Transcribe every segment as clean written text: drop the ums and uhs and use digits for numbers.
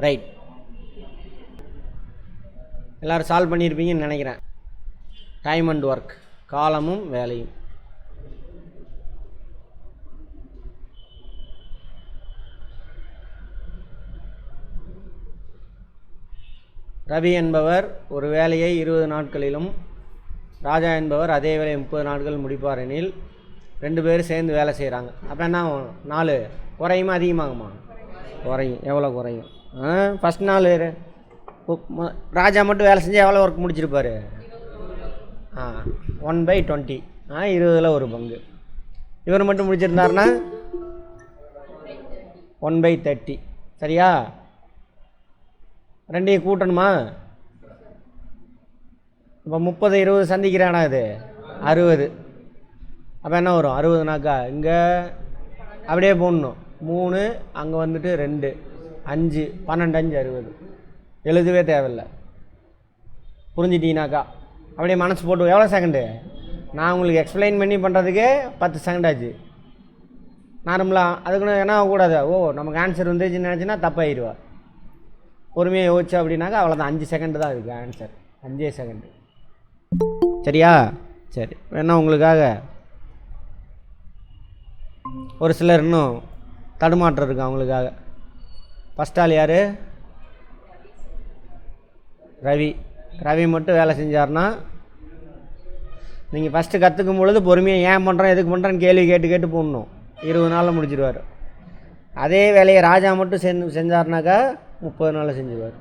Right, எல்லோரும் solve பண்ணியிருப்பீங்கன்னு நினைக்கிறேன். டைம் அண்ட் ஒர்க், காலமும் வேலையும். ரவி என்பவர் ஒரு வேலையை 20 நாட்களிலும், ராஜா என்பவர் அதே வேலையை 30 நாட்கள் முடிப்பார் எனில் 2 பேரும் சேர்ந்து வேலை செய்கிறாங்க. அப்போ என்ன ஆகும்? 4 குறையுமா அதிகமாகுமா? குறையும். எவ்வளோ குறையும்? ஃபஸ்ட் நாள் ராஜா மட்டும் வேலை செஞ்சால் எவ்வளோ ஒர்க் முடிச்சிருப்பார்? 1/20, 20ல் ஒரு பங்கு. இவர் மட்டும் முடிச்சிருந்தாருன்னா 1/30. சரியா? ரெண்டையும் கூட்டணுமா? இப்போ 30 20 சந்திக்கிறானா? இது 60. அப்போ என்ன வரும்? 60நாக்கா இங்கே அப்படியே போடணும். 3 அங்கே வந்துட்டு 2 5 12 5 60. எழுதவே தேவையில்லை. புரிஞ்சிட்டீங்கனாக்கா அப்படியே மனசு போட்டு. எவ்வளோ செகண்டு? நான் உங்களுக்கு எக்ஸ்பிளைன் பண்ணி பண்ணுறதுக்கே 10 செகண்ட் ஆச்சு. நார்மலாக அதுக்குன்னு என்ன ஆகக்கூடாது. நமக்கு ஆன்சர் வந்துருச்சுன்னு நினச்சின்னா தப்பாயிடுவா. பொறுமையாக யோசிச்சா அப்படின்னாக்கா அவ்வளோதான். 5 செகண்டு தான் இருக்குது ஆன்சர். 5 செகண்டு. சரியா? சரி, வேணா உங்களுக்காக ஒரு சிலர் இன்னும் தடுமாற்றம் இருக்கு அவங்களுக்காக. ஃபஸ்ட் ஆள் யார்? ரவி. ரவி மட்டும் வேலை செஞ்சார்னா நீங்கள் ஃபஸ்ட்டு கற்றுக்கும் பொழுது பொறுமையாக ஏன் பண்ணுறோம் எதுக்கு பண்ணுறேன்னு கேள்வி கேட்டு கேட்டு போடணும். 20 நாளில் முடிச்சிடுவார். அதே வேலையை ராஜா மட்டும் செஞ்சார்னாக்கா 30 நாளில் செஞ்சுருவார்.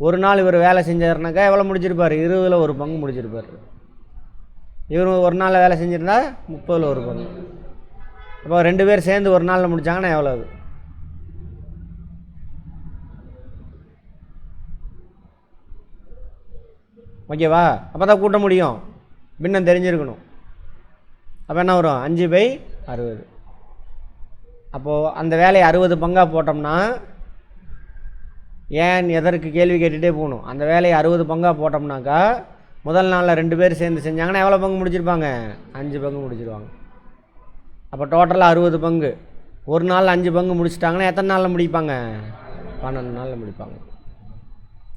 ஒரு நாள் இவர் வேலை செஞ்சார்னாக்கா எவ்வளோ முடிச்சிருப்பார்? 20ல் ஒரு பங்கு முடிச்சிருப்பார். இவர் ஒரு நாளில் வேலை செஞ்சுருந்தா 30ல் ஒரு பங்கு. அப்போ 2 பேர் சேர்ந்து ஒரு நாளில் முடித்தாங்கன்னா எவ்வளோ? ஓகேவா? அப்போ தான் கூட்ட முடியும். பின்னம் தெரிஞ்சிருக்கணும். அப்போ என்ன வரும்? 5/60. அப்போது அந்த வேலையை 60 பங்காக போட்டோம்னா ஏன் எதற்கு கேள்வி கேட்டுகிட்டே போகணும். அந்த வேலையை 60 பங்காக போட்டோம்னாக்கா முதல் நாளில் 2 பேர் சேர்ந்து செஞ்சாங்கன்னா எவ்வளோ பங்கு முடிச்சிருப்பாங்க? 5 பங்கு முடிச்சிருவாங்க. அப்போ டோட்டலாக 60 பங்கு. ஒரு நாள் 5 பங்கு முடிச்சிட்டாங்கன்னா எத்தனை நாளில் முடிப்பாங்க? 12 நாளில் முடிப்பாங்க.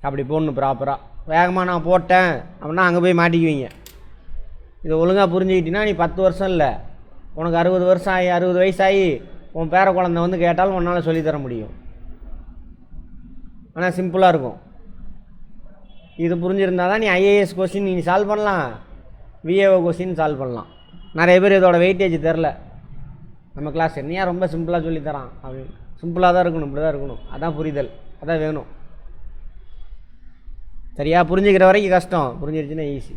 அப்படி போடணும் ப்ராப்பராக. வேகமாக நான் போட்டேன் அப்படின்னா அங்கே போய் மாட்டிக்குவீங்க. இதை ஒழுங்காக புரிஞ்சுக்கிட்டீங்கன்னா நீ 10 வருஷம் இல்லை, உனக்கு 60 வருஷம் ஆகி 60 வயசாகி உன் பேர குழந்தை வந்து கேட்டாலும் உன்னால் சொல்லித்தர முடியும். ஆனால் சிம்பிளாக இருக்கும். இது புரிஞ்சிருந்தால் தான் நீ ஐஏஎஸ் கொஸ்டின் நீ சால்வ் பண்ணலாம், விஏஓ கொஸ்டின் சால்வ் பண்ணலாம். நிறைய பேர் இதோட வெயிட்டேஜ் தெரில. நம்ம கிளாஸ் என்னையா ரொம்ப சிம்பிளாக சொல்லித்தரான் அப்படின்னு. சிம்பிளாக தான் இருக்கணும், இப்படி தான் இருக்கணும். அதான் புரிதல், அதான் வேணும். சரியா? புரிஞ்சுக்கிற வரைக்கும் கஷ்டம், புரிஞ்சிருச்சுன்னா ஈஸி.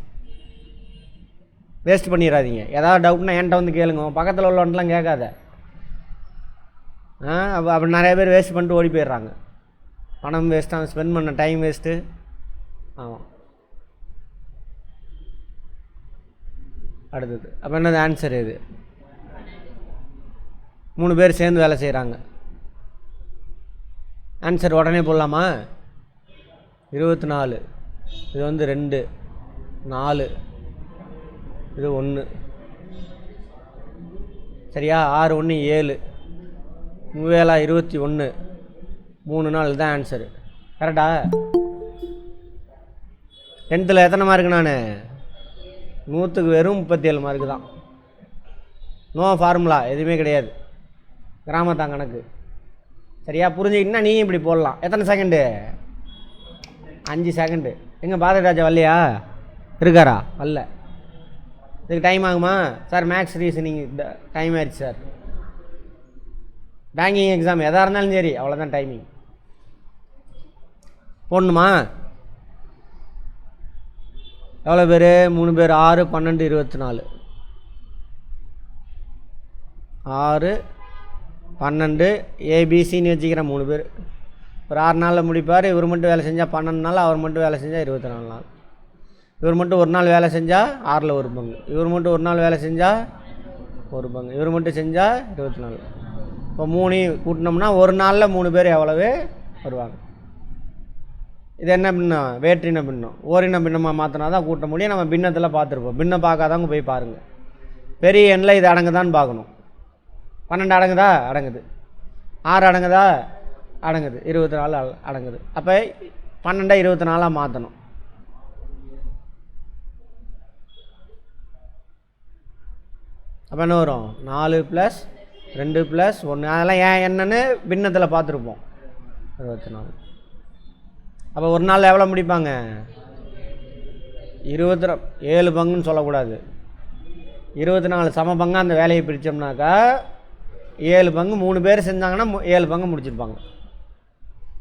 வேஸ்ட் பண்ணிடாதீங்க. ஏதாவது டவுட்னா என்கிட்ட வந்து கேளுங்க. பக்கத்தில் உள்ளவன்லாம் கேட்காத. அப்படி நிறைய பேர் வேஸ்ட் பண்ணிட்டு ஓடி போயிடுறாங்க. பணம் வேஸ்ட்டாக ஸ்பெண்ட் பண்ண டைம் வேஸ்ட்டு. ஆமாம். அடுத்தது அப்போ என்னது ஆன்சர்? இது 3 பேர் சேர்ந்து வேலை செய்கிறாங்க. ஆன்சர் உடனே போடலாமா? 24. இது வந்து 2 4, இது 1. சரியா? 6 1 7, 3 21, 3 நாள் தான் ஆன்சரு. கரெக்டா? 10th எத்தனை மார்க்கு? நான் 100க்கு வெறும் 37 மார்க்கு தான். நோ ஃபார்முலா எதுவுமே கிடையாது. கிராமத்தான் கணக்கு. சரியா? புரிஞ்சுக்கிட்டீங்கன்னா நீ இப்படி போடலாம். எத்தனை செகண்டு? 5 செகண்டு. எங்கே பாரதிராஜா வரலையா? இருக்காரா? வரல. இதுக்கு டைம் ஆகுமா சார்? மேக்ஸ் ரீசனிங் டைம் ஆயிடுச்சு சார். பேங்கிங் எக்ஸாம் எதாக இருந்தாலும் சரி அவ்வளோதான் டைமிங். போடணுமா? எவ்வளோ பேர்? 3 பேர். 6 12 24. 6 12 ஏபிசின்னு வச்சுக்கிறேன். 3 பேர். ஒரு 6 நாளில் முடிப்பார். இவர் மட்டும் வேலை செஞ்சால் 12 நாள், அவர் மட்டும் வேலை செஞ்சால் 24 நாள். இவர் மட்டும் ஒரு நாள் வேலை செஞ்சால் 6ல் ஒரு பங்கு, இவர் மட்டும் ஒரு நாள் வேலை செஞ்சால் ஒரு பங்கு, இவர் மட்டும் செஞ்சால் 24. இப்போ 3 கூட்டினோம்னா ஒரு நாளில் 3 பேர் எவ்வளவு வருவாங்க. இது என்ன பின்னம்? வேற்றின பின்னம். ஓரின பின்னமாக மாற்றினா தான் கூட்ட முடியும். நம்ம பின்னத்தில் பார்த்துருப்போம். பின்னம் பார்க்காதவங்க போய் பாருங்கள். பெரிய எண்ணில் இது அடங்குதான்னு பார்க்கணும். 12 அடங்குதா? அடங்குது. 6 அடங்குதா? அடங்குது, 24 அடங்குது. அப்போ 12 24 மாற்றணும். அப்போ என்ன வரும்? 4 + 2 + 1. அதெல்லாம் ஏன் என்னன்னு பின்னத்தில் பார்த்துருப்போம். 24. அப்போ ஒரு நாள் எவ்வளோ முடிப்பாங்க? 7 பங்குன்னு சொல்லக்கூடாது. 24 சம பங்காக அந்த வேலையை பிரித்தோம்னாக்கா 7 பங்கு 3 பேர் செஞ்சாங்கன்னா 7 பங்கு முடிச்சிருப்பாங்க.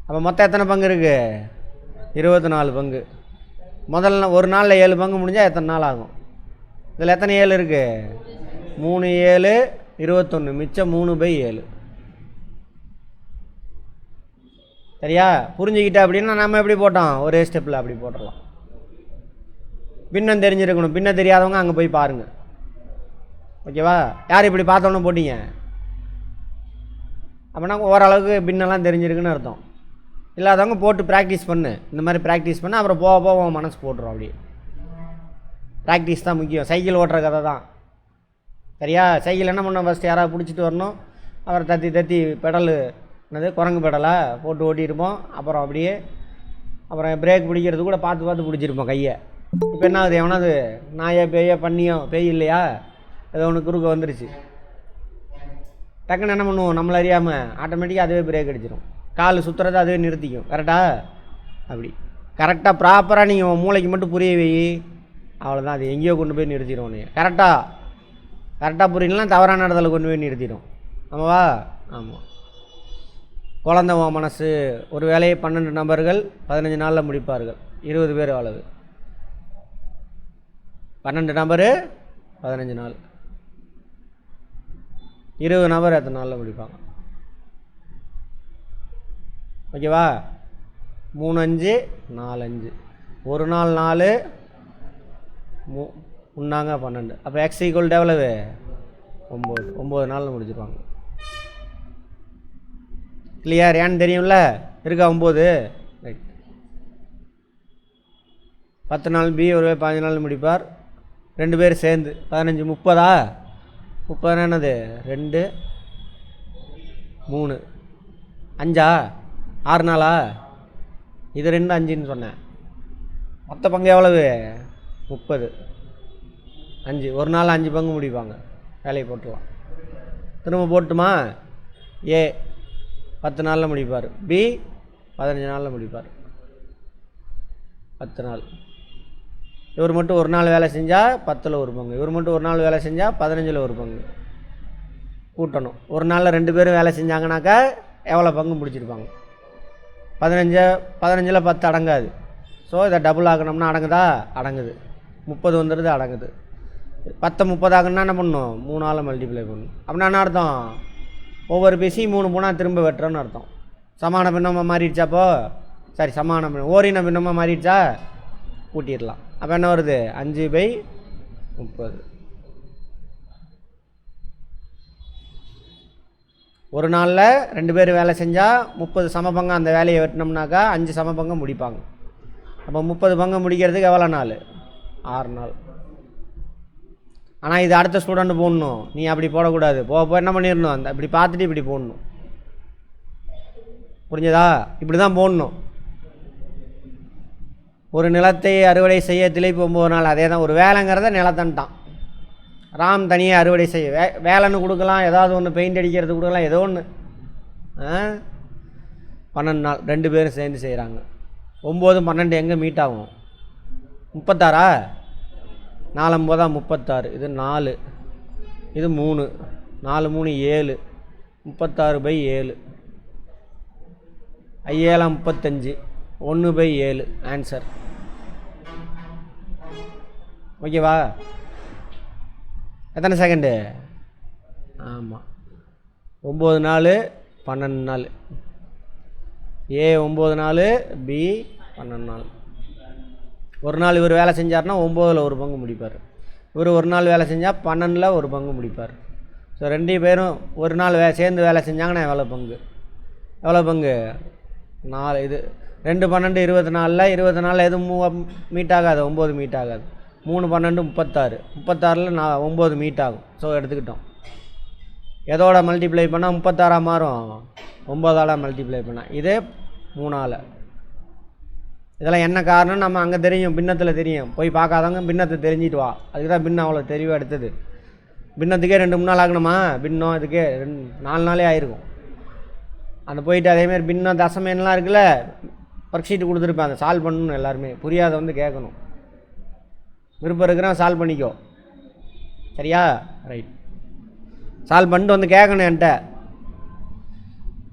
அப்போ மொத்தம் எத்தனை பங்கு இருக்குது? 24 பங்கு. முதல்ல ஒரு நாளில் 7 பங்கு முடிஞ்சால் எத்தனை நாள் ஆகும்? இதில் எத்தனை 7 இருக்குது? 3 7 21, மிச்சம் 3/7. சரியா? புரிஞ்சுக்கிட்ட அப்படின்னா நம்ம எப்படி போட்டோம்? ஒரே ஸ்டெப்பில் அப்படி போட்டுடலாம். பின்னம் தெரிஞ்சிருக்கணும். பின்ன தெரியாதவங்க அங்கே போய் பாருங்கள். ஓகேவா? யார் இப்படி பார்த்தோன்னு போட்டிங்க அப்படின்னா ஓரளவுக்கு பின்னெல்லாம் தெரிஞ்சிருக்குன்னு அர்த்தம். இல்லாதவங்க போட்டு ப்ராக்டிஸ் பண்ணு. இந்த மாதிரி ப்ராக்டிஸ் பண்ணு. அப்புறம் போக போக மனசு போட்டுரும். அப்படியே ப்ராக்டிஸ் தான் முக்கியம். சைக்கிள் ஓட்டுற கதை தான். சரியா? சைக்கிள் என்ன பண்ணோம்? ஃபஸ்ட்டு யாராவது பிடிச்சிட்டு வரணும். அப்புறம் தத்தி தத்தி பெடலு என்னது குரங்கு பெடலாக போட்டு ஓட்டியிருப்போம். அப்புறம் அப்படியே அப்புறம் பிரேக் பிடிக்கிறது கூட பார்த்து பார்த்து பிடிச்சிருப்போம் கையை. இப்போ என்ன ஆகுது? எவனாவது நாயை பேய பண்ணியோ பேய் இல்லையா ஏதோ ஒன்று குறுக்க வந்துருச்சு. டக்குன்னு என்ன பண்ணுவோம்? நம்மளை அறியாமல் ஆட்டோமேட்டிக்காக அதுவே பிரேக் அடிச்சிடும். கால் சுற்றுறதை அதுவே நிறுத்திக்கும். கரெக்டாக? அப்படி கரெக்டாக ப்ராப்பராக நீங்கள் மூளைக்கு மட்டும் புரிய வை. அவ்வளோதான். அது எங்கேயோ கொண்டு போய் நிறுத்திடும். நீங்கள் கரெக்டாக புரியலாம் தவறான இடத்துல கொண்டு போய் நிறுத்திடும். ஆமாவா? ஆமாம். குழந்தை மனசு. ஒரு வேலையை 12 நபர்கள் 15 நாளில் முடிப்பார்கள். 20 பேர் அளவு. 12 நபர் 15 நாள். 20 நபர் எத்தனை நாளில் முடிப்பாங்க? ஓகேவா? 3 5 4 5. ஒரு நாள் 4 முன்னாங்க 12. அப்போ x = எவ்வளவு? 9 நாளில் முடிச்சிருவாங்க. கிளியர்? ஏன்னு தெரியும்ல? இருக்கா 9? ரைட். 10 நாள் பி ஒரு 15 நாள் முடிப்பார். 2 பேர் சேர்ந்து 15 30. 30 என்னது? 2 3 5 6 நாளா? இது 2 5ன்னு சொன்னேன். மொத்த பங்கு எவ்வளவு? 30. 5 ஒரு நாள் 5 பங்கு முடிப்பாங்க. வேலையை போட்டுடலாம். திரும்ப போட்டுமா? ஏ 10 நாளில் முடிப்பார். பி 15 நாளில் முடிப்பார். 10 நாள். இவர் மட்டும் ஒரு நாள் வேலை செஞ்சால் 10ல் ஒரு பங்கு. இவர் மட்டும் ஒரு நாள் வேலை செஞ்சால் 15ல் ஒரு பங்கு. கூட்டணும். ஒரு நாளில் 2 பேரும் வேலை செஞ்சாங்கனாக்கா எவ்வளோ பங்கு முடிச்சிருப்பாங்க? 15ல் 10 அடங்காது. ஸோ இதை டபுள் ஆகணும்னா அடங்குதா? அடங்குது. 30 வந்துடுது, அடங்குது. 10 30 ஆகணும்னா என்ன பண்ணணும்? 3ஆல் மல்டிப்ளை பண்ணணும். அப்படின்னா என்ன அர்த்தம்? ஒவ்வொரு பீஸையும் 3 போனால் திரும்ப வெட்டுறோன்னு அர்த்தம். சமான பின்னமாக மாறிடுச்சாப்போ? சரி, சமான பின்னம் ஓரின பின்னமாக மாறிடுச்சா? கூட்டிடலாம். அப்போ என்ன வருது? 5/30. ஒரு நாளில் 2 பேர் வேலை செஞ்சால் 30 சம பங்கு அந்த வேலையை வெட்டினோம்னாக்கா 5 சம பங்கு முடிப்பாங்க. அப்போ 30 பங்கு முடிக்கிறதுக்கு எவ்வளோ நாள்? 6 நாள். ஆனால் இது அடுத்த ஸ்டூடெண்ட் போடணும். நீ அப்படி போடக்கூடாது. போக என்ன பண்ணிடணும்? அந்த இப்படி பார்த்துட்டு இப்படி போடணும். புரிஞ்சதா? இப்படி தான் போடணும். ஒரு நிலத்தை அறுவடை செய்ய திளைப்பு 9 நாள். அதே தான். ஒரு வேலைங்கிறத நிலத்தன்ட்டான். ராம் தனியாக அறுவடை செய்ய வேலைன்னு கொடுக்கலாம். ஏதாவது ஒன்று பெயிண்ட் அடிக்கிறது கொடுக்கலாம். ஏதோ ஒன்று. 12 நாள் 2 பேரும் சேர்ந்து செய்கிறாங்க. 9 12 எங்கே மீட் ஆகும்? 36. 4 9 36. இது 4. இது 3. 4 3 7. 36/7. 7 35. 1/7 ஆன்சர். ஓகேவா? எத்தனை செகண்டு? ஆமாம். 9 நாள் 12 நாள். ஏ 9 நாள், பி 12 நாள். ஒரு நாள் இவர் வேலை செஞ்சார்னா 9ல் ஒரு பங்கு முடிப்பார். இவர் ஒரு நாள் வேலை செஞ்சால் 12ல் ஒரு பங்கு முடிப்பார். ஸோ 2 பேரும் ஒரு நாள் சேர்ந்து வேலை செஞ்சாங்கன்னா எவ்வளோ பங்கு? 4. இது 2 12 24. 24 எதுவும் மீட் ஆகாது. 9 மீட் ஆகாது. 3 12 36. 36ல் 9 மீட் ஆகும். ஸோ எடுத்துக்கிட்டோம். எதோட மல்டிப்ளை பண்ணால் 36 மாறும்? 9ஆல் மல்டிப்ளை பண்ணால். இது 3ஆல். இதெல்லாம் என்ன காரணம் நம்ம அங்கே தெரியும், பின்னத்தில் தெரியும். போய் பார்க்காதவங்க பின்னத்தை தெரிஞ்சிட்டு வா. அதுக்கு தான் பின்னம் அவ்வளோ தெளிவாக எடுத்தது. பின்னத்துக்கே 2-3 நாள் ஆகணுமா? பின்னம் இதுக்கே 4 நாளே ஆயிருக்கும். அந்த போயிட்டு அதேமாதிரி பின்னம் தசமேனெலாம் இருக்குல்ல, ஒர்க் ஷீட்டு கொடுத்துருப்பேன், அதை சால்வ் பண்ணணும். எல்லாருமே புரியாத வந்து கேட்கணும். விருப்பம் இருக்கிறான் சால்வ் பண்ணிக்கோ. சரியா? ரைட். சால்வ் பண்ணிட்டு வந்து கேட்கணும் என்கிட்ட.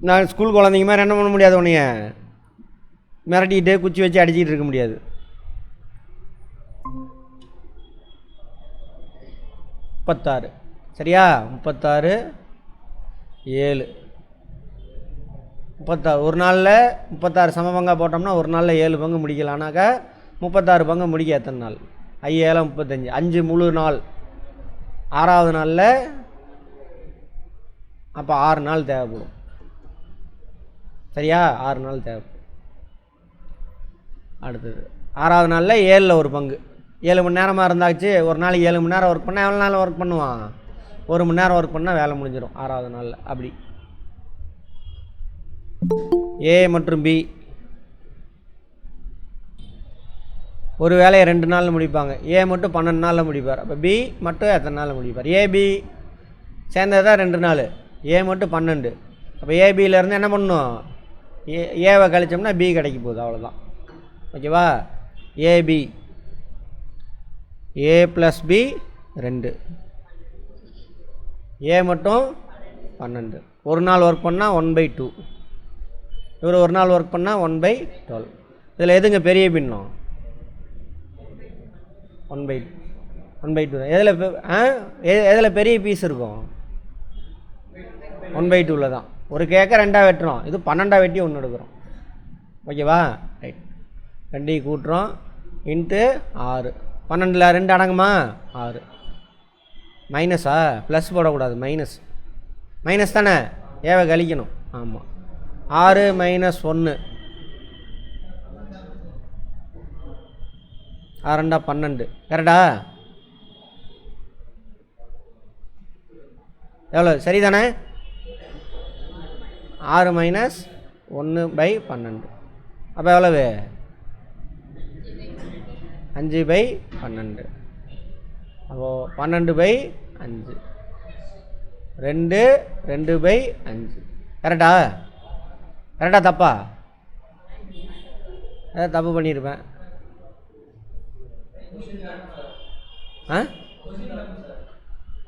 நான் ஸ்கூல் குழந்தைங்க மாதிரி என்ன பண்ண முடியாது, உன்னைய மிரட்டிக்கிட்டு குச்சி வச்சு அடிச்சிக்கிட்டு இருக்க முடியாது. முப்பத்தாறு. சரியா? 36 7 36. ஒரு நாளில் 36 சமபங்காக போட்டோம்னா ஒரு நாளில் 7 பங்கு முடிக்கலாம்னாக்கா 36 பங்கு முடிக்க எத்தனை நாள்? 5 7 35, 5 முழு நாள். 6ஆவது நாளில் அப்போ 6 நாள் தேவைப்படும். சரியா? 6 நாள் தேவைப்படும். அடுத்தது 6ஆவது நாளில் 7ல் ஒரு பங்கு. 7 மணி நேரமாக இருந்தாச்சு. ஒரு நாளைக்கு 7 மணி நேரம் ஒர்க் பண்ணால் எவ்வளோ நாள் ஒர்க் பண்ணுவான்? 1 மணி நேரம் ஒர்க் பண்ணால் வேலை முடிஞ்சிடும் 6ஆவது நாளில். அப்படி ஏ மற்றும் பி ஒரு வேலையை 2 நாளில் முடிப்பாங்க. ஏ மட்டும் 12 நாளில் முடிப்பார். அப்போ பி மட்டும் எத்தனை நாளில் முடிப்பார்? ஏபி சேர்ந்தது தான் 2 நாள். ஏ மட்டும் 12. அப்போ ஏபியிலேருந்து என்ன பண்ணணும்? ஏவை கழிச்சோம்னா பி கிடைக்க போகுது. அவ்வளோதான். ஓகேவா? ஏபி ஏ ப்ளஸ் பி 2. ஏ மட்டும் 12. ஒரு நாள் ஒர்க் பண்ணால் 1/2. இவர் ஒரு நாள் ஒர்க் பண்ணால் 1/12. இதில் எதுங்க பெரிய பின்னம்? 1/2 தான். எதில் பெரிய பீஸ் இருக்கும்? 1/2 தான். ஒரு கேக்கை 2ஆக வெட்டுறோம். இது 12ஆக வெட்டி 1 எடுக்கிறோம். ஓகேவா? ரைட். 2 கூட்டுறோம் இன்ட்டு 6. 12ல் 2 அடங்குமா? 6. மைனஸா? ப்ளஸ் போடக்கூடாது, மைனஸ். மைனஸ் தானே? ஏவை கழிக்கணும். ஆமாம். 6 - 1. 6 2 12. கரெக்டா? எவ்வளோ? சரிதானே? 6 - 1/12. அப்போ எவ்வளவு? 5/12. அப்போது 12/5. 2 2/5. கரெக்டா? கரெக்டா தப்பா? ஏதாவது தப்பு பண்ணியிருப்பேன்.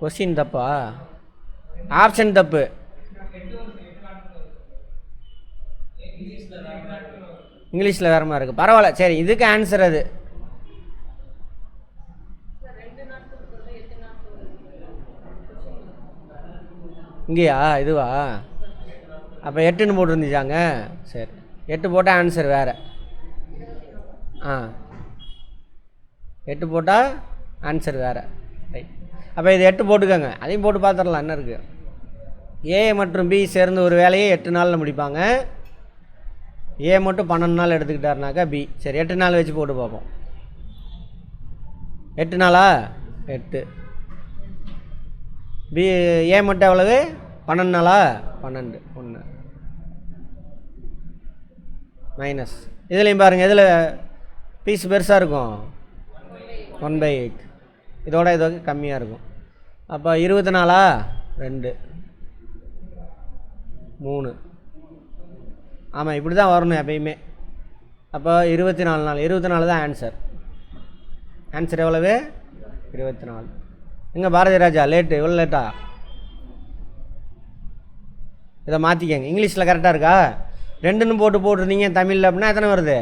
கொஸ்டின் தப்பா? ஆப்ஷன் தப்பு. இங்கிலீஷில் வேறு மாதிரி இருக்குது. பரவாயில்ல. சரி, இதுக்கு ஆன்சர் அது. இங்கேயா? இதுவா? அப்போ 8ன்னு போட்டுருந்துச்சாங்க. சரி, 8 போட்டால் ஆன்சர் வேறு. 8 போட்டால் ஆன்சர் வேறு. ரைட். அப்போ இது 8 போட்டுக்கோங்க. அதையும் போட்டு பார்த்துடலாம் என்ன இருக்குது. ஏ மற்றும் பி சேர்ந்து ஒரு வேலையை 8 நாளில் முடிப்பாங்க. ஏ மட்டும் 12 நாள் எடுத்துக்கிட்டாருனாக்கா பி. சரி, 8 நாள் வச்சு போட்டு பார்ப்போம். 8 நாளா? 8. பி ஏ மட்டும் எவ்வளவு? 12 நாளா? 12. 1 மைனஸ். இதுலேயும் பாருங்கள், இதில் பீஸ் பெருசாக இருக்கும். 1/8. இதோட இது கம்மியாக இருக்கும். அப்போ 24 2 3. ஆமாம், இப்படி தான் வரணும் எப்பயுமே. அப்போ 24 நாள். 24 தான் ஆன்சர். ஆன்சர் எவ்வளவு? 24. எங்கே பாரதி ராஜா லேட்டு? எவ்வளோ லேட்டா? இதை மாற்றிக்கங்க. இங்கிலீஷில் கரெக்டாக இருக்கா? 2ன்னு போட்டிருந்தீங்க தமிழில் அப்படின்னா எத்தனை வருது?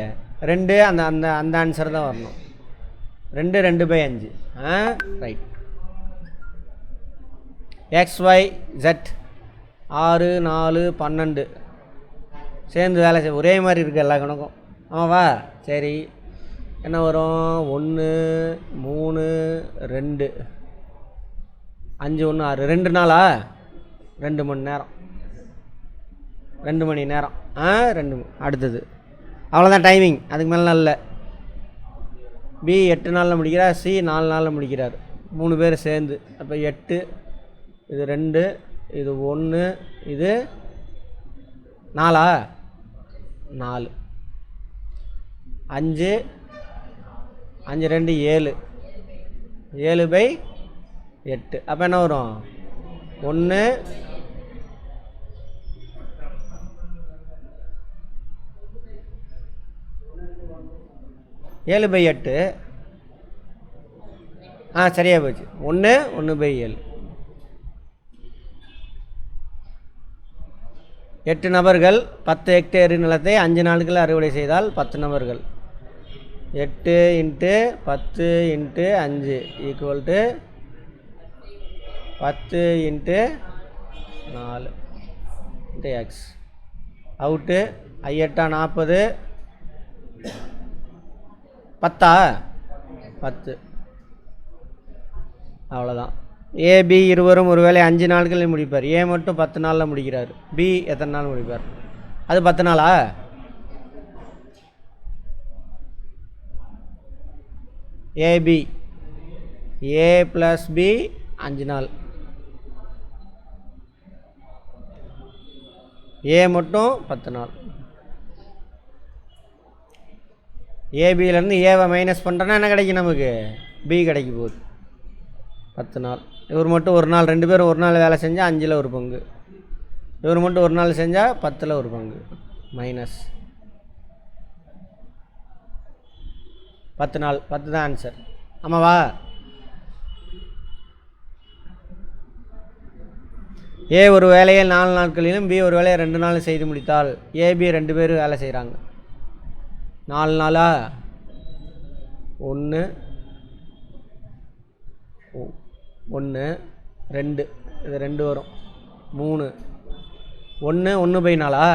2. அந்த அந்த அந்த ஆன்சர் தான் வரணும். 2 2/5. ரைட். XY Z 6 4 12 சேர்ந்து வேலை செய்ய ஒரே மாதிரி இருக்குது எல்லா கணக்கும். ஆமாவா? சரி, என்ன வரும்? 1 3 2 5 1 6. 2 நாளா? 2 மணி நேரம். 2 மணி நேரம். 2. அடுத்தது அவ்வளோதான் டைமிங். அதுக்கு மேலே இல்லை. பி 8 நாளில் முடிக்கிறார். சி 4 நாளில் முடிக்கிறார். 3 பேர் சேர்ந்து. அப்போ 8 இது 2 இது 1, இது 4 4, 5 5 2 7, 7/8. அப்போ என்ன வரும்? 1 7/8. சரியாக போச்சு. 1 1/7. 8 நபர்கள் 10 ஹெக்டேர் நிலத்தை 5 நாட்களில் அறுவடை செய்தால் 10 நபர்கள் 8 × 10 × 5 = 10 × 4 × x. அவுட்டு. 8 40, 10 அவ்வளோதான். ஏபி இருவரும் ஒருவேளை 5 நாட்களில் முடிப்பார். ஏ மட்டும் 10 நாளில் முடிக்கிறார். பி எத்தனை நாள் முடிப்பார்? அது 10 நாளா? ஏபி ஏ ப்ளஸ் பி 5 நாள். ஏ மட்டும் 10 நாள். ஏபியிலேருந்து ஏவை மைனஸ் பண்ணுறோன்னா என்ன கிடைக்கும் நமக்கு? பி கிடைக்க போகுது. 10 நாள். இவர் மட்டும் ஒரு நாள், 2 பேரும் ஒரு நாள் வேலை செஞ்சால் 5ல் ஒரு பங்கு. இவர் மட்டும் ஒரு நாள் செஞ்சால் 10ல் ஒரு பங்கு. மைனஸ் 10 நாள். 10 தான் ஆன்சர். ஆமாவா? ஏ ஒரு வேலையை 4 நாட்களிலும் பி ஒரு வேலையை 2 நாள் செய்து முடித்தால் ஏபி 2 பேரும் வேலை செய்கிறாங்க. 4 நாளா? 1 1 2, இது 2 வரும். 3 1 1/4.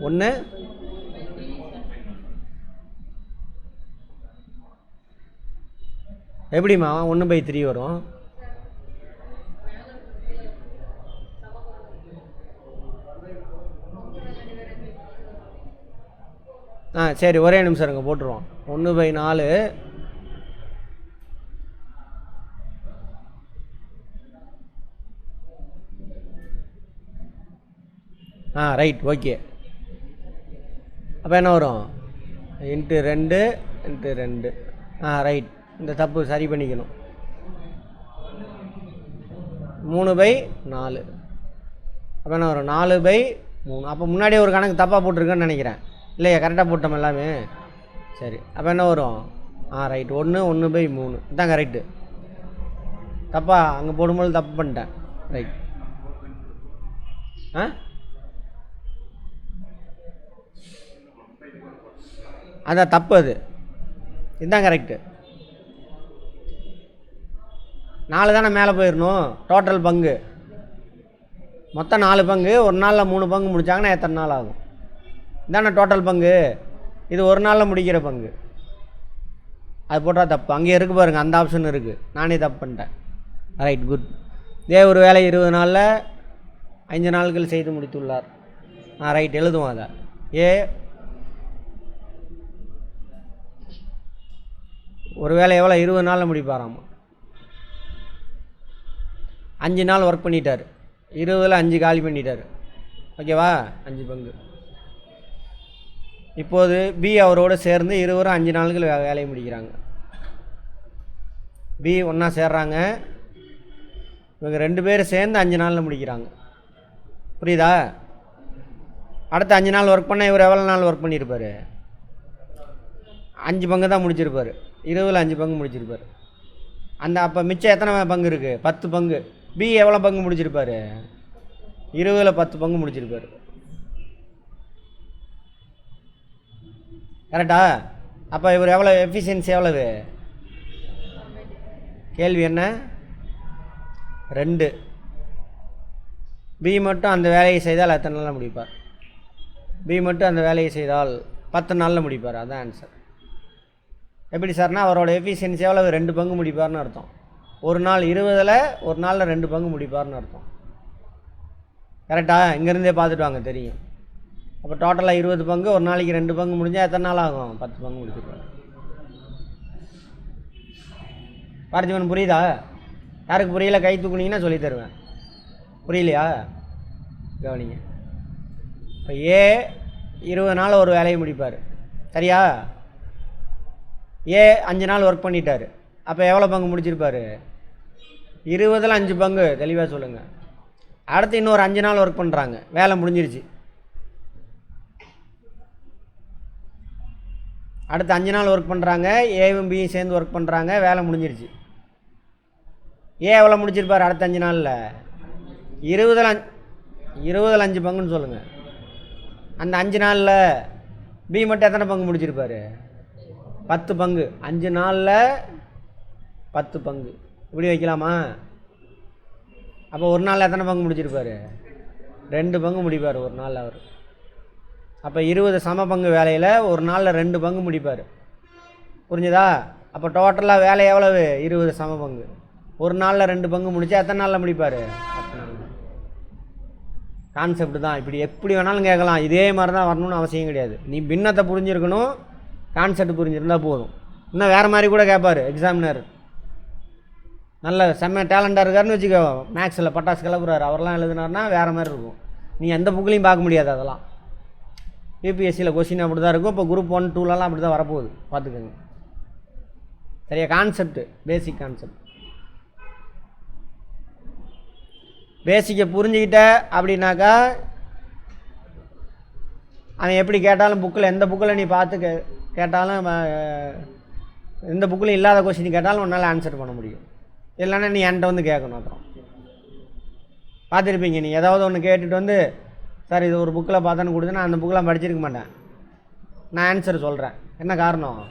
1 எப்படிம்மா 1/3 வரும்? சரி, ஒரே நிமிஷம் இருங்க, போட்டுருவோம். 1/4 ரைட், ஓகே. அப்போ என்ன வரும்? × 2 × 2. ரைட். இந்த தப்பு சரி பண்ணிக்கணும். 3/4. அப்போ என்ன வரும்? 4/3. அப்போ முன்னாடியே ஒரு கணக்கு தப்பாக போட்டிருக்கேன்னு நினைக்கிறேன். இல்லையா? கரெக்டாக போட்டோம் எல்லாமே. சரி, அப்போ என்ன வரும்? ரைட். 1 1/3 இதான் கரெக்டு. தப்பா அங்கே போடும்போது தப்பு பண்ணிட்டேன். ரைட். அதான் தப்பு. அது இதுதான் கரெக்டு. 4 தானே மேலே போயிடணும். டோட்டல் பங்கு மொத்தம் 4 பங்கு. ஒரு நாளில் 3 பங்கு முடித்தாங்கன்னா எத்தனை நாள் ஆகும்? இதானே டோட்டல் பங்கு. இது ஒரு நாளில் முடிக்கிற பங்கு. அது போட்டால் தப்பு. அங்கே இருக்குது பாருங்கள், அந்த ஆப்ஷன் இருக்குது. நானே தப்பு பண்ணிட்டேன். Right, good. இதே ஒரு வேலை 20 நாளில் 5 நாட்கள் செய்து முடித்துள்ளார். ரைட், எழுதுவோம் அதை. ஏ ஒரு வேலை எவ்வளோ? 20 நாளில் முடிப்பாராமா. 5 நாள் ஒர்க் பண்ணிட்டார். 20ல் 5 காலி பண்ணிட்டார். ஓகேவா? 5 பங்கு. இப்போது பி அவரோடு சேர்ந்து இருவரும் 5 நாட்கள் வேலையை முடிக்கிறாங்க. பி ஒன்றா சேர்றாங்க. இவங்க 2 பேரும் சேர்ந்து 5 நாளில் முடிக்கிறாங்க. புரியுதா? அடுத்த 5 நாள் ஒர்க் பண்ணால் இவர் எவ்வளோ நாள் ஒர்க் பண்ணியிருப்பார்? 5 பங்கு தான் முடிச்சிருப்பார். 20ல் 5 பங்கு முடிச்சிருப்பார். அப்போ மிச்சம் எத்தனை பங்கு இருக்குது? 10 பங்கு. பி எவ்வளோ பங்கு முடிச்சிருப்பார்? 20ல் 10 பங்கு முடிச்சிருப்பார். கரெக்டா? அப்போ இவர் எவ்வளோ எஃபிஷியன்சி எவ்வளவு? கேள்வி என்ன? 2. பி மட்டும் அந்த வேலையை செய்தால் எத்தனை நாளில் முடிப்பார்? பி மட்டும் அந்த வேலையை செய்தால் 10 நாளில் முடிப்பார். அதுதான் ஆன்சர். எப்படி சார்னா அவரோட எஃபிஷியன்சி எவ்வளவு? 2 பங்கு முடிப்பார்னு அர்த்தம். ஒரு நாள் 20ல் ஒரு நாளில் 2 பங்கு முடிப்பார்னு அர்த்தம். கரெக்டாக? இங்கேருந்தே பார்த்துட்டு வாங்க, தெரியும். அப்போ டோட்டலாக 20 பங்கு. ஒரு நாளைக்கு 2 பங்கு முடிஞ்சால் எத்தனை நாள் ஆகும்? 10 பங்கு முடிச்சிருப்பார். பார்த்திபன் புரியுதா? யாருக்கு புரியல கை தூக்குனீங்கன்னா சொல்லி தருவேன். புரியலையா? கவனிங்க. இப்போ ஏ 20 நாள் ஒரு வேலையை முடிப்பார், சரியா? ஏ 5 நாள் ஒர்க் பண்ணிட்டார். அப்போ எவ்வளோ பங்கு முடிச்சிருப்பார்? 20ல் 5 பங்கு. தெளிவாக சொல்லுங்கள். அடுத்து இன்னொரு 5 நாள் ஒர்க் பண்ணுறாங்க, வேலை முடிஞ்சிருச்சு. அடுத்து 5 நாள் ஒர்க் பண்ணுறாங்க, ஏவும் பியும் சேர்ந்து ஒர்க் பண்ணுறாங்க, வேலை முடிஞ்சிருச்சு. ஏ எவ்வளோ முடிச்சிருப்பார் அடுத்த 5 நாளில்? 20ல் 5 பங்குன்னு சொல்லுங்கள். அந்த 5 நாளில் பி மட்டும் எத்தனை பங்கு முடிச்சிருப்பார்? 10 பங்கு. 5 நாளில் 10 பங்கு. இப்படி வைக்கலாமா? அப்போ ஒரு நாளில் எத்தனை பங்கு முடிச்சிருப்பார்? 2 பங்கு முடிப்பார் ஒரு நாளில் அவர். அப்போ 20 சம பங்கு வேலையில் ஒரு நாளில் 2 பங்கு முடிப்பார். புரிஞ்சுதா? அப்போ டோட்டலாக வேலை எவ்வளவு? 20 சம பங்கு. ஒரு நாளில் 2 பங்கு முடித்தா எத்தனை நாளில் முடிப்பார்? 10 நாள். கான்செப்ட் தான். இப்படி எப்படி வேணாலும் கேட்கலாம். இதே மாதிரி தான் வரணும்னு அவசியம் கிடையாது. நீ பின்னத்தை புரிஞ்சிருக்கணும், கான்செப்ட் புரிஞ்சிருந்தால் போதும். இன்னும் வேறு மாதிரி கூட கேட்பார் எக்ஸாமினர். நல்ல செம்ம டேலண்டாக இருக்காருன்னு வச்சுக்கோ, மேக்ஸில் பட்டாசு கிளப்புறாரு, அவரெல்லாம் எழுதுனாருன்னா வேறு மாதிரி இருக்கும். நீ எந்த புக்லையும் பார்க்க முடியாது. அதெல்லாம் யூபிஎஸ்சியில் கொஸ்டின் அப்படி தான் இருக்கும். இப்போ குரூப் 1, 2லலாம் அப்படி தான் வரப்போகுது, பார்த்துக்கோங்க. சரியா? Concept, basic concept. பேசிக்கை புரிஞ்சுக்கிட்ட அப்படின்னாக்கா அவன் எப்படி கேட்டாலும் புக்கில், எந்த புக்கில் நீ பார்த்து கேட்டாலும், எந்த புக்கில் இல்லாத கொஸ்டின் கேட்டாலும் உன்னால் ஆன்சர் பண்ண முடியும். இல்லைன்னா நீ என்கிட்ட வந்து கேட்கணும். அப்புறம் பார்த்துருப்பீங்க, நீ ஏதாவது ஒன்று கேட்டுட்டு வந்து, சார் இது ஒரு புக்கில் பார்த்தான்னு கொடுத்து, நான் அந்த புக்கெலாம் படிச்சிருக்க மாட்டேன், நான் ஆன்சர் சொல்கிறேன். என்ன காரணம்?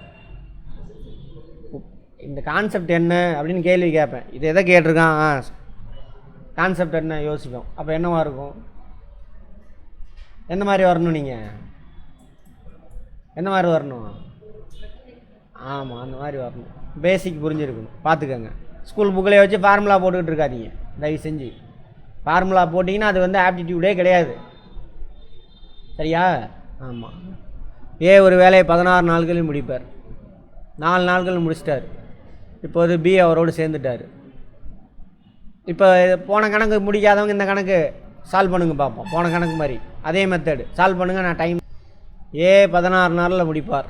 இந்த கான்செப்ட் என்ன அப்படின்னு கேள்வி கேட்பேன். இது எதை கேட்டிருக்கான், கான்செப்ட் என்ன யோசிப்போம். அப்போ என்னவா இருக்கும்? எந்த மாதிரி வரணும்? நீங்கள் எந்த மாதிரி வரணும்? ஆமாம், அந்த மாதிரி வரணும். பேசிக் புரிஞ்சிருக்கணும். பார்த்துக்கோங்க. ஸ்கூல் புக்கிலே வச்சு ஃபார்முலா போட்டுக்கிட்டு இருக்காதீங்க தயவு செஞ்சு. ஃபார்முலா போட்டிங்கன்னா அது வந்து ஆப்டிடியூடே கிடையாது, சரியா? ஆமாம். ஏ ஒரு வேலையை 16 நாட்களில் முடிப்பார். 4 நாட்கள் முடிச்சிட்டார். இப்போது பி அவரோடு சேர்ந்துட்டார். இப்போ போன கணக்கு முடிக்காதவங்க இந்த கணக்கு சால்வ் பண்ணுங்க பார்ப்போம். போன கணக்கு மாதிரி அதே மெத்தடு சால்வ் பண்ணுங்கள். நான் டைம். ஏ 16 நாளில் முடிப்பார்.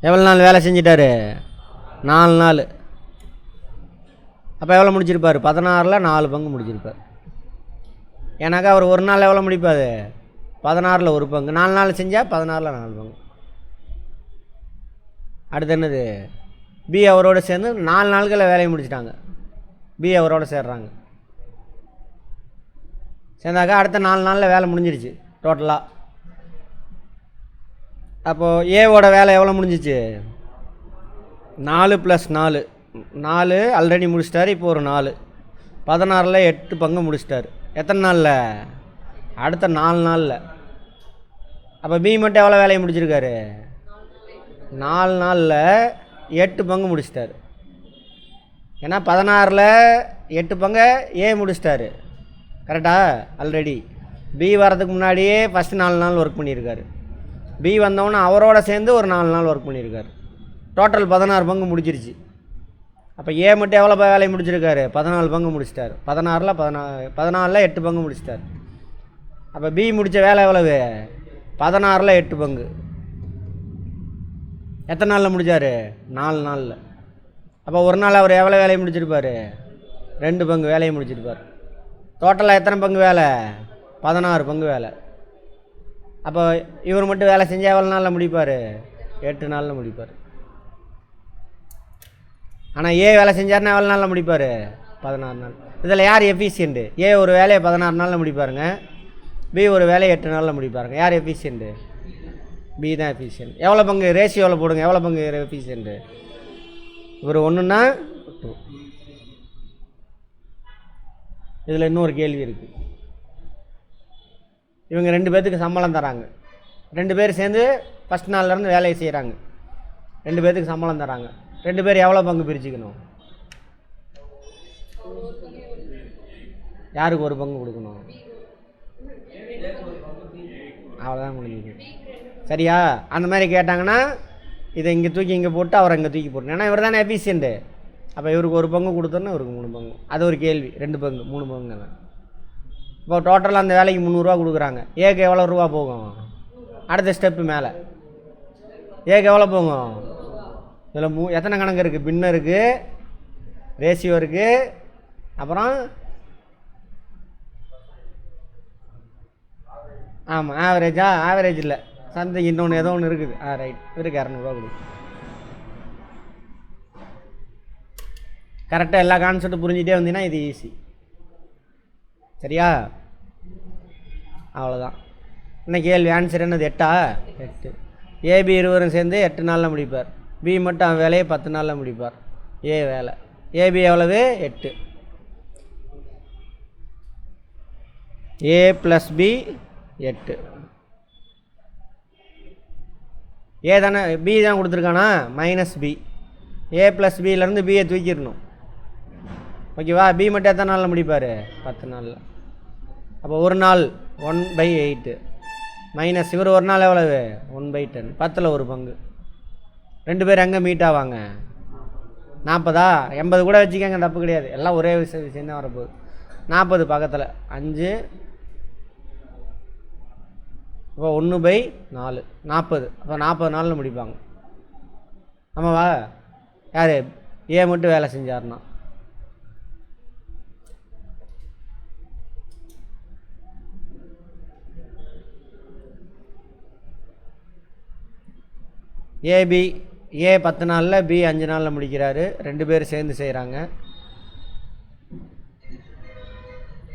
எவ்வளோ நாள் வேலை செஞ்சிட்டாரு? 4 நாள். அப்போ எவ்வளோ முடிச்சிருப்பார்? 16ல் 4 பங்கு முடிச்சிருப்பார். ஏன்னாக்கா அவர் ஒரு நாள் எவ்வளோ முடிப்பார்? 16ல் 1 பங்கு. 4 நாள் செஞ்சால் 16ல் 4 பங்கு. அடுத்து என்னது? பி அவரோடு சேர்ந்து 4 நாட்களில் வேலையை முடிச்சிட்டாங்க. பி அவரோடு சேர்றாங்க. சேர்ந்தாக்கா அடுத்த 4 நாளில் வேலை முடிஞ்சிருச்சு டோட்டலாக. அப்போது ஏவோட வேலை எவ்வளோ முடிஞ்சிச்சு? 4 + 4. 4 ஆல்ரெடி முடிச்சிட்டாரு. இப்போ ஒரு 4, 16ல் 8 பங்கு முடிச்சிட்டாரு. எத்தனை நாளில்? அடுத்த 4 நாளில். அப்போ பி மட்டும் எவ்வளோ வேலையை முடிச்சிருக்காரு? 4 நாளில் 8 பங்கு முடிச்சிட்டாரு. ஏன்னா 16ல் 8 பங்கை ஏ முடிச்சிட்டாரு, கரெக்டா? ஆல்ரெடி பி வரதுக்கு முன்னாடியே ஃபஸ்ட்டு 4 நாள் ஒர்க் பண்ணியிருக்காரு. பி வந்தவொன்னே அவரோட சேர்ந்து ஒரு 4 நாள் ஒர்க் பண்ணியிருக்காரு. டோட்டல் 16 பங்கு முடிச்சிருச்சு. அப்போ ஏ மட்டும் எவ்வளோ வேலையை முடிச்சிருக்காரு? 14 பங்கு முடிச்சிட்டார். 14ல் 8 பங்கு முடிச்சிட்டார். அப்போ பி முடித்த வேலை எவ்வளவு? 16ல் 8 பங்கு. எத்தனை நாளில் முடித்தார்? 4 நாளில். அப்போ ஒரு நாள் அவர் எவ்வளோ வேலையை முடிச்சிருப்பார்? 2 பங்கு வேலையை முடிச்சிருப்பார். டோட்டலாக எத்தனை பங்கு வேலை? 16 பங்கு வேலை. அப்போ இவர் மட்டும் வேலை செஞ்சால் எவ்வளோ நாளில் முடிப்பார்? 8 நாளில் முடிப்பார். ஆனால் ஏ வேலை செஞ்சார்னா எவ்வளோ நாளில் முடிப்பார்? 16 நாள். இதில் யார் எஃபிஷியண்ட்டு? ஏ ஒரு வேலையை 16 நாளில் முடிப்பாருங்க, பி ஒரு வேலையை 8 நாளில் முடிப்பாருங்க. யார் எஃபிஷியண்ட்டு? பி தான் எஃபிஷியன்ட். எவ்வளோ பங்கு ரேஷியோவில் போடுங்க, எவ்வளோ பங்கு எஃபிஷியண்ட்டு? இவர் 1ன்னா 2. இதில் இன்னொரு கேள்வி இருக்குது. இவங்க 2 பேர்த்துக்கு சம்பளம் தராங்க. 2 பேர் சேர்ந்து ஃபஸ்ட் நாள்லேருந்து வேலையை செய்கிறாங்க. 2 பேர்த்துக்கு சம்பளம் தராங்க. 2 பேர் எவ்வளோ பங்கு பிரிச்சுக்கணும்? யாருக்கு ஒரு பங்கு கொடுக்கணும்? அவ்வளோதான் முடிஞ்சுது. சரியா? அந்த மாதிரி கேட்டாங்கன்னா இதை இங்கே தூக்கி இங்கே போட்டு அவரை இங்கே தூக்கி போட்டு, ஏன்னா இவர் தானே எஃபிஷியண்ட்டு. அப்போ இவருக்கு 1 பங்கு கொடுத்தோன்னா இவருக்கு 3 பங்கு. அது ஒரு கேள்வி. 2 பங்கு 3 பங்கு. இப்போ டோட்டலாக அந்த வேலைக்கு 300 கொடுக்குறாங்க. ஏக்கு எவ்வளோ ரூபா போகும்? அடுத்த ஸ்டெப்பு மேலே ஏக்கு எவ்வளோ போகும்? இதில் எத்தனை கணக்கு இருக்குது? பின்ன இருக்குது, ரேஷியோ இருக்குது, அப்புறம் ஆமாம் ஆவரேஜா? ஆவரேஜ் இல்லை, சந்தைக்கு இன்னொன்று ஏதோ ஒன்று இருக்குது. ரைட். இவருக்கு 200 கொடுக்கும். கரெக்டாக எல்லா கான்செப்ட்டும் புரிஞ்சிட்டே வந்தீங்கன்னா இது ஈஸி. சரியா? அவ்வளோதான். என்ன கேள்வி? ஆன்சர் என்னது? 8ஆ? 8. ஏபி இருவரும் சேர்ந்து 8 நாளில் முடிப்பார். பி மட்டும் அவன் வேலையை 10 நாளில் முடிப்பார். ஏ வேலை. ஏபி எவ்வளவு? 8. ஏ ப்ளஸ் பி 8. ஏ தானே, பி தான் கொடுத்துருக்கானா? Minus B. ஏ ப்ளஸ் பியிலேருந்து பியை தூக்கிடணும். ஓகேவா? பி மட்டும் எத்தனை நாளில் முடிப்பார்? 10 நாளில். அப்போ ஒரு நாள் 1/8 மைனஸ் இவர் ஒரு நாள் எவ்வளவு? 1/10. 10ல் 1 பங்கு. 2 பேர் எங்கே மீட் ஆவாங்க? 40ஆ? 80 கூட வச்சுக்கோங்க, தப்பு கிடையாது. எல்லாம் ஒரே விஷயம் தான் வரப்போகுது. 40 பக்கத்தில் 5. இப்போ 1/4 40. அப்போ 40 நாளில் முடிப்பாங்க. ஆமாவா? யார்? ஏ மட்டும் வேலை செஞ்சார்னா. ஏபி ஏ 10 நாளில், பி 5 நாளில் முடிக்கிறாரு. 2 பேர் சேர்ந்து செய்கிறாங்க.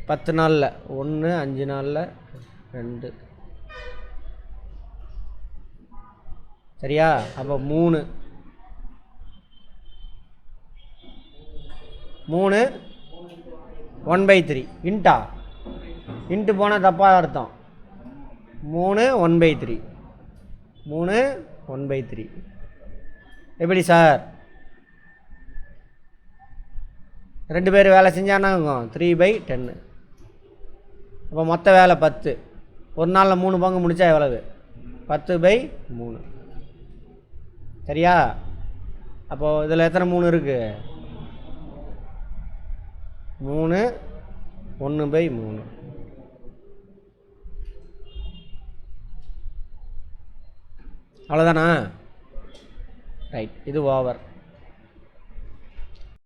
10 நாளில் 1, 5 நாளில் 2. சரியா? அப்போ 3 1/3 இன்ட்டா? இன்ட்டு போனால் தப்பாக அர்த்தம். 3 1/3. 3 1/3. எப்படி சார்? 2 பேர் வேலை செஞ்சானா 3/10. அப்போ மொத்த வேலை 10. ஒரு நாளில் 3 பங்கு முடித்தா எவ்வளவு? 10/3. சரியா? அப்போது இதில் எத்தனை 3 இருக்குது? 3 1/3. அவ்வளோதானா? ரைட். இது ஓவர்.